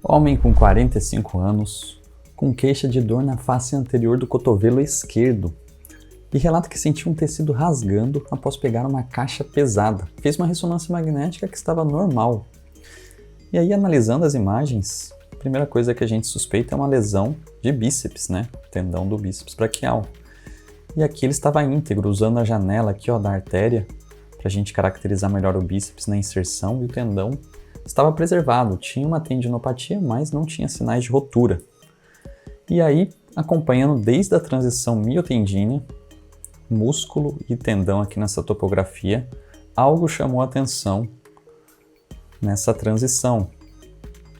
Homem com 45 anos, com queixa de dor na face anterior do cotovelo esquerdo e relata que sentiu um tecido rasgando após pegar uma caixa pesada. Fez uma ressonância magnética que estava normal. E aí, analisando as imagens, a primeira coisa que a gente suspeita é uma lesão de bíceps, né? Tendão do bíceps braquial. E aqui ele estava íntegro, usando a janela aqui, ó, da artéria, para a gente caracterizar melhor o bíceps na inserção, e o tendão estava preservado, tinha uma tendinopatia, mas não tinha sinais de rotura. E aí, acompanhando desde a transição miotendínea, músculo e tendão aqui nessa topografia, algo chamou a atenção nessa transição.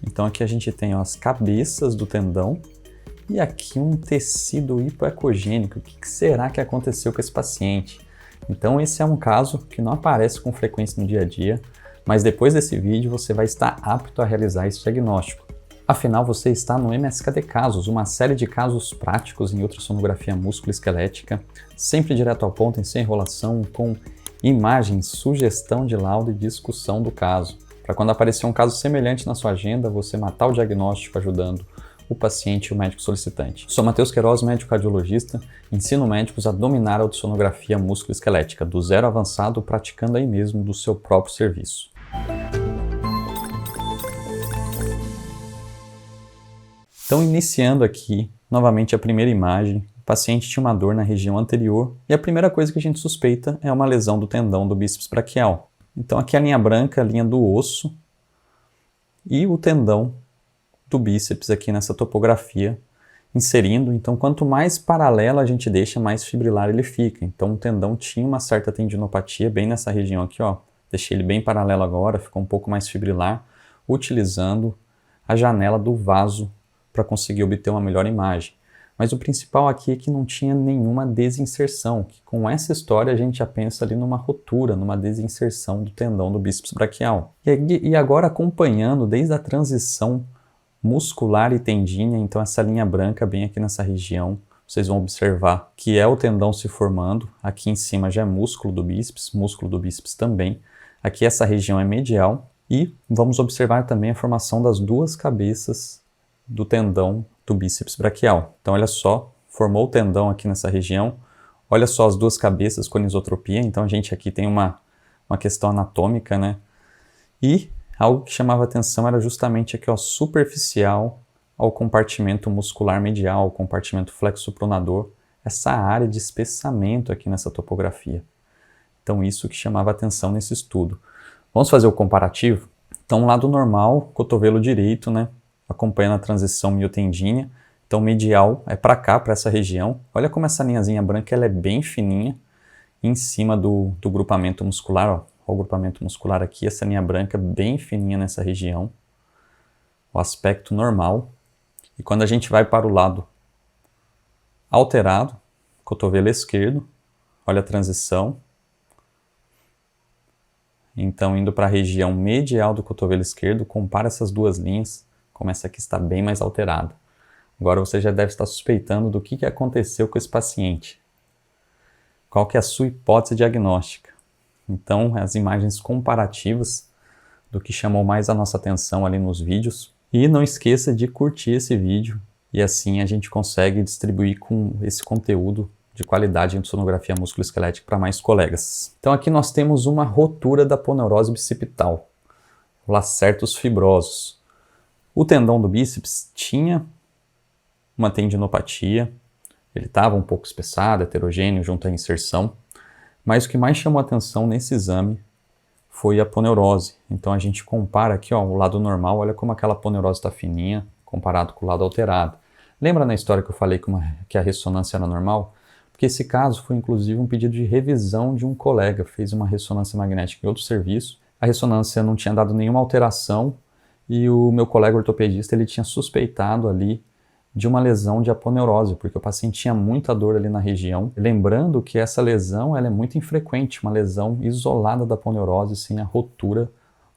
Então aqui a gente tem, ó, as cabeças do tendão e aqui um tecido hipoecogênico. O que será que aconteceu com esse paciente? Então esse é um caso que não aparece com frequência no dia a dia, mas depois desse vídeo você vai estar apto a realizar esse diagnóstico. Afinal, você está no MSKD Casos, uma série de casos práticos em ultrassonografia músculo-esquelética, sempre direto ao ponto, sem enrolação, com imagens, sugestão de laudo e discussão do caso. Para quando aparecer um caso semelhante na sua agenda, você matar o diagnóstico ajudando o paciente e o médico solicitante. Sou Matheus Queiroz, médico cardiologista, ensino médicos a dominar a ultrassonografia músculo-esquelética, do zero avançado, praticando aí mesmo do seu próprio serviço. Então, iniciando aqui, novamente a primeira imagem, o paciente tinha uma dor na região anterior e a primeira coisa que a gente suspeita é uma lesão do tendão do bíceps braquial. Então, aqui a linha branca, a linha do osso e o tendão do bíceps aqui nessa topografia, inserindo. Então, quanto mais paralelo a gente deixa, mais fibrilar ele fica. Então, o tendão tinha uma certa tendinopatia bem nessa região aqui, ó. Deixei ele bem paralelo agora, ficou um pouco mais fibrilar, utilizando a janela do vaso para conseguir obter uma melhor imagem. Mas o principal aqui é que não tinha nenhuma desinserção, que com essa história a gente já pensa ali numa rotura, numa desinserção do tendão do bíceps braquial. E agora acompanhando desde a transição muscular e tendínea, então essa linha branca bem aqui nessa região, vocês vão observar que é o tendão se formando, aqui em cima já é músculo do bíceps também, aqui essa região é medial, e vamos observar também a formação das duas cabeças do tendão do bíceps braquial. Então olha só, formou o tendão aqui nessa região, olha só as duas cabeças com anisotropia, então a gente aqui tem uma questão anatômica, né? E algo que chamava atenção era justamente aqui, ó, superficial ao compartimento muscular medial, ao compartimento flexo-pronador, essa área de espessamento aqui nessa topografia. Então isso que chamava atenção nesse estudo. Vamos fazer o comparativo? Então lado normal, cotovelo direito, né? Acompanhando a transição miotendínea. Então medial é para cá, para essa região. Olha como essa linhazinha branca ela é bem fininha em cima do grupamento muscular, ó. O grupamento muscular aqui, essa linha branca bem fininha nessa região. O aspecto normal. E quando a gente vai para o lado alterado, cotovelo esquerdo, olha a transição. Então indo para a região medial do cotovelo esquerdo, compara essas duas linhas, como essa aqui está bem mais alterada. Agora você já deve estar suspeitando do que aconteceu com esse paciente. Qual que é a sua hipótese diagnóstica? Então, as imagens comparativas do que chamou mais a nossa atenção ali nos vídeos. E não esqueça de curtir esse vídeo e assim a gente consegue distribuir com esse conteúdo de qualidade em sonografia músculo-esquelética para mais colegas. Então aqui nós temos uma rotura da aponeurose bicipital, lacertos fibrosos. O tendão do bíceps tinha uma tendinopatia, ele estava um pouco espessado, heterogêneo junto à inserção, mas o que mais chamou atenção nesse exame foi a aponeurose. Então a gente compara aqui, ó, o lado normal, olha como aquela aponeurose está fininha comparado com o lado alterado. Lembra na história que eu falei que a ressonância era normal? Porque esse caso foi inclusive um pedido de revisão de um colega, fez uma ressonância magnética em outro serviço, a ressonância não tinha dado nenhuma alteração, e o meu colega ortopedista ele tinha suspeitado ali de uma lesão de aponeurose, porque o paciente tinha muita dor ali na região. Lembrando que essa lesão ela é muito infrequente, uma lesão isolada da aponeurose sem a rotura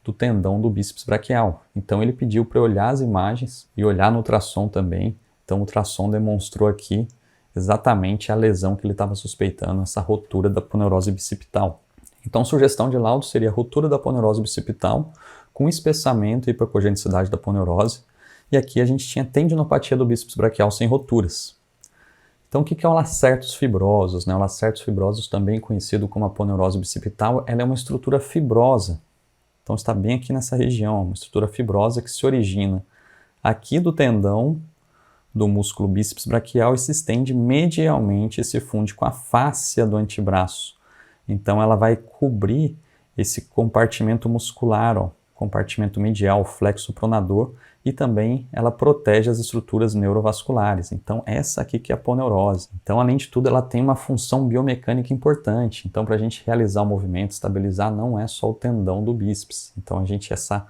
do tendão do bíceps braquial. Então ele pediu para eu olhar as imagens e olhar no ultrassom também. Então o ultrassom demonstrou aqui exatamente a lesão que ele estava suspeitando, essa rotura da aponeurose bicipital. Então sugestão de laudo seria rotura da aponeurose bicipital com espessamento e hipocogenicidade da aponeurose. E aqui a gente tinha tendinopatia do bíceps braquial sem roturas. Então, o que é o lacertos fibrosos, né? O lacertos fibrosos, também conhecido como aponeurose bicipital, ela é uma estrutura fibrosa. Então, está bem aqui nessa região, uma estrutura fibrosa que se origina aqui do tendão do músculo bíceps braquial e se estende medialmente e se funde com a fáscia do antebraço. Então, ela vai cobrir esse compartimento muscular, ó, compartimento medial, flexo pronador, e também ela protege as estruturas neurovasculares. Então, essa aqui que é a aponeurose. Então, além de tudo, ela tem uma função biomecânica importante. Então, para a gente realizar o movimento, estabilizar, não é só o tendão do bíceps. Então, essa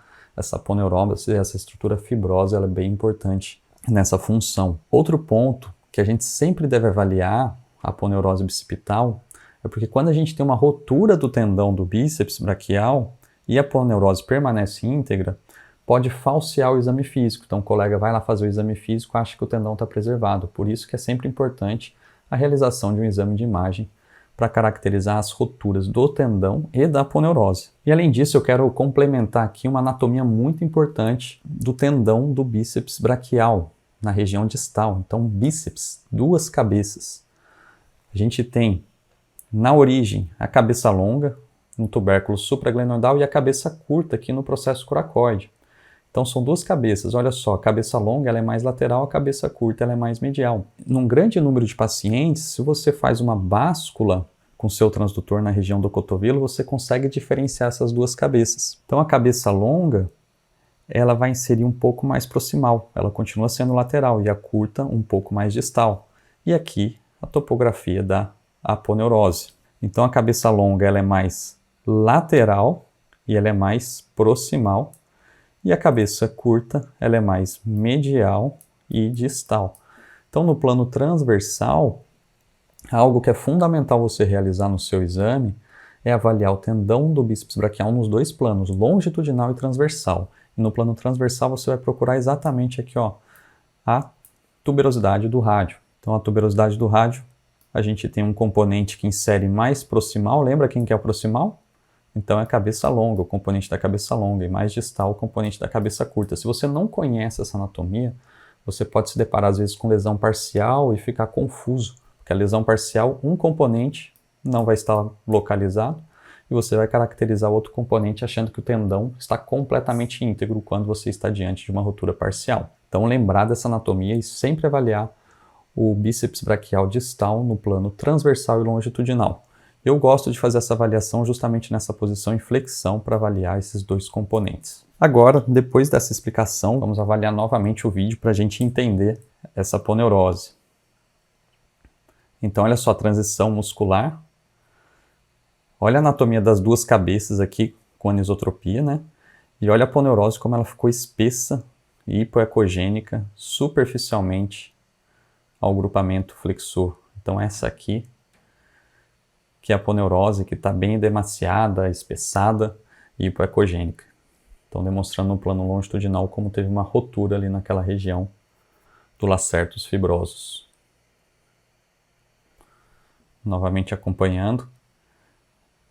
aponeurose, essa estrutura fibrosa, ela é bem importante nessa função. Outro ponto que a gente sempre deve avaliar a aponeurose bicipital é porque quando a gente tem uma rotura do tendão do bíceps braquial e a aponeurose permanece íntegra, pode falsear o exame físico. Então o colega vai lá fazer o exame físico e acha que o tendão está preservado. Por isso que é sempre importante a realização de um exame de imagem para caracterizar as roturas do tendão e da aponeurose. E além disso, eu quero complementar aqui uma anatomia muito importante do tendão do bíceps braquial, na região distal. Então, bíceps, duas cabeças. A gente tem, na origem, a cabeça longa, no tubérculo supraglenoidal, e a cabeça curta aqui no processo coracoide. Então, são duas cabeças. Olha só, a cabeça longa ela é mais lateral, a cabeça curta ela é mais medial. Num grande número de pacientes, se você faz uma báscula com seu transdutor na região do cotovelo, você consegue diferenciar essas duas cabeças. Então, a cabeça longa, ela vai inserir um pouco mais proximal, ela continua sendo lateral, e a curta um pouco mais distal. E aqui, a topografia da aponeurose. Então, a cabeça longa ela é mais lateral e ela é mais proximal, e a cabeça curta ela é mais medial e distal. Então, no plano transversal, algo que é fundamental você realizar no seu exame é avaliar o tendão do bíceps braquial nos dois planos, longitudinal e transversal. E no plano transversal você vai procurar exatamente aqui, ó, a tuberosidade do rádio. Então, a tuberosidade do rádio, a gente tem um componente que insere mais proximal. Lembra quem que é o proximal? Então, é a cabeça longa, o componente da cabeça longa, e mais distal, o componente da cabeça curta. Se você não conhece essa anatomia, você pode se deparar, às vezes, com lesão parcial e ficar confuso. Porque a lesão parcial, um componente não vai estar localizado, e você vai caracterizar outro componente achando que o tendão está completamente íntegro quando você está diante de uma rotura parcial. Então, lembrar dessa anatomia e sempre avaliar o bíceps braquial distal no plano transversal e longitudinal. Eu gosto de fazer essa avaliação justamente nessa posição em flexão para avaliar esses dois componentes. Agora, depois dessa explicação, vamos avaliar novamente o vídeo para a gente entender essa aponeurose. Então, olha só a transição muscular. Olha a anatomia das duas cabeças aqui com anisotropia, né? E olha a aponeurose como ela ficou espessa e hipoecogênica superficialmente ao grupamento flexor. Então essa aqui, que é a aponeurose, que está bem edemaciada, espessada e hipoecogênica. Então demonstrando no plano longitudinal como teve uma rotura ali naquela região do lacertos fibrosos. Novamente acompanhando.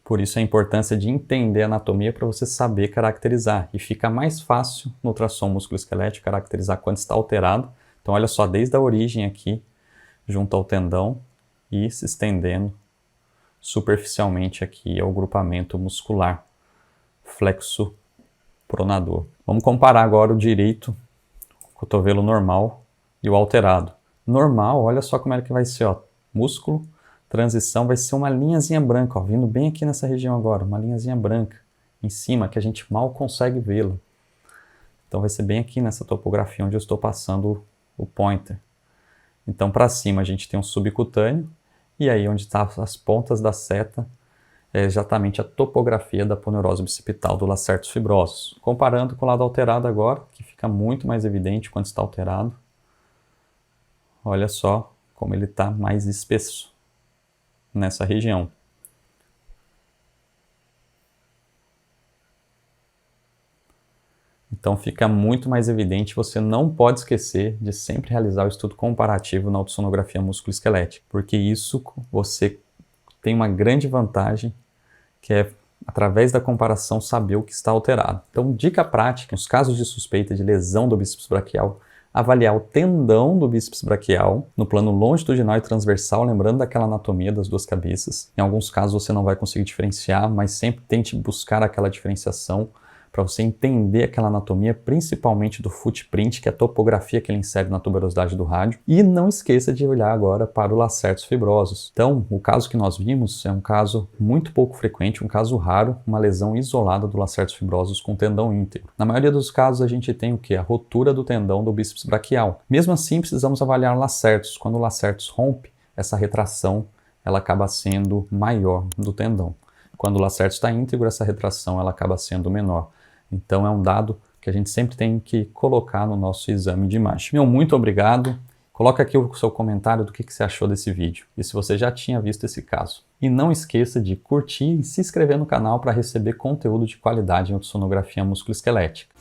Por isso a importância de entender a anatomia para você saber caracterizar. E fica mais fácil no ultrassom musculoesquelético caracterizar quando está alterado. Então olha só, desde a origem aqui, junto ao tendão, e se estendendo superficialmente aqui ao grupamento muscular flexo pronador. Vamos comparar agora o direito, o cotovelo normal e o alterado. Normal, olha só como é que vai ser, ó, músculo, transição, vai ser uma linhazinha branca, ó, vindo bem aqui nessa região agora, uma linhazinha branca em cima, que a gente mal consegue vê-la. Então vai ser bem aqui nessa topografia onde eu estou passando o pointer. Então para cima a gente tem um subcutâneo, e aí onde estão as pontas da seta é exatamente a topografia da aponeurose bicipital do lacertos fibrosos. Comparando com o lado alterado agora, que fica muito mais evidente quando está alterado. Olha só como ele está mais espesso nessa região. Então fica muito mais evidente, você não pode esquecer de sempre realizar o estudo comparativo na ultrassonografia musculoesquelética, porque isso você tem uma grande vantagem, que é através da comparação, saber o que está alterado. Então, dica prática, nos casos de suspeita de lesão do bíceps braquial, avaliar o tendão do bíceps braquial no plano longitudinal e transversal, lembrando daquela anatomia das duas cabeças. Em alguns casos você não vai conseguir diferenciar, mas sempre tente buscar aquela diferenciação para você entender aquela anatomia, principalmente do footprint, que é a topografia que ele insere na tuberosidade do rádio. E não esqueça de olhar agora para o lacertos fibrosos. Então, o caso que nós vimos é um caso muito pouco frequente, um caso raro, uma lesão isolada do lacertos fibrosos com tendão íntegro. Na maioria dos casos, a gente tem o quê? A rotura do tendão do bíceps braquial. Mesmo assim, precisamos avaliar lacertos. Quando o lacertos rompe, essa retração ela acaba sendo maior do tendão. Quando o lacertos está íntegro, essa retração ela acaba sendo menor. Então é um dado que a gente sempre tem que colocar no nosso exame de imagem. Meu muito obrigado. Coloca aqui o seu comentário do que você achou desse vídeo e se você já tinha visto esse caso. E não esqueça de curtir e se inscrever no canal para receber conteúdo de qualidade em ultrassonografia musculoesquelética.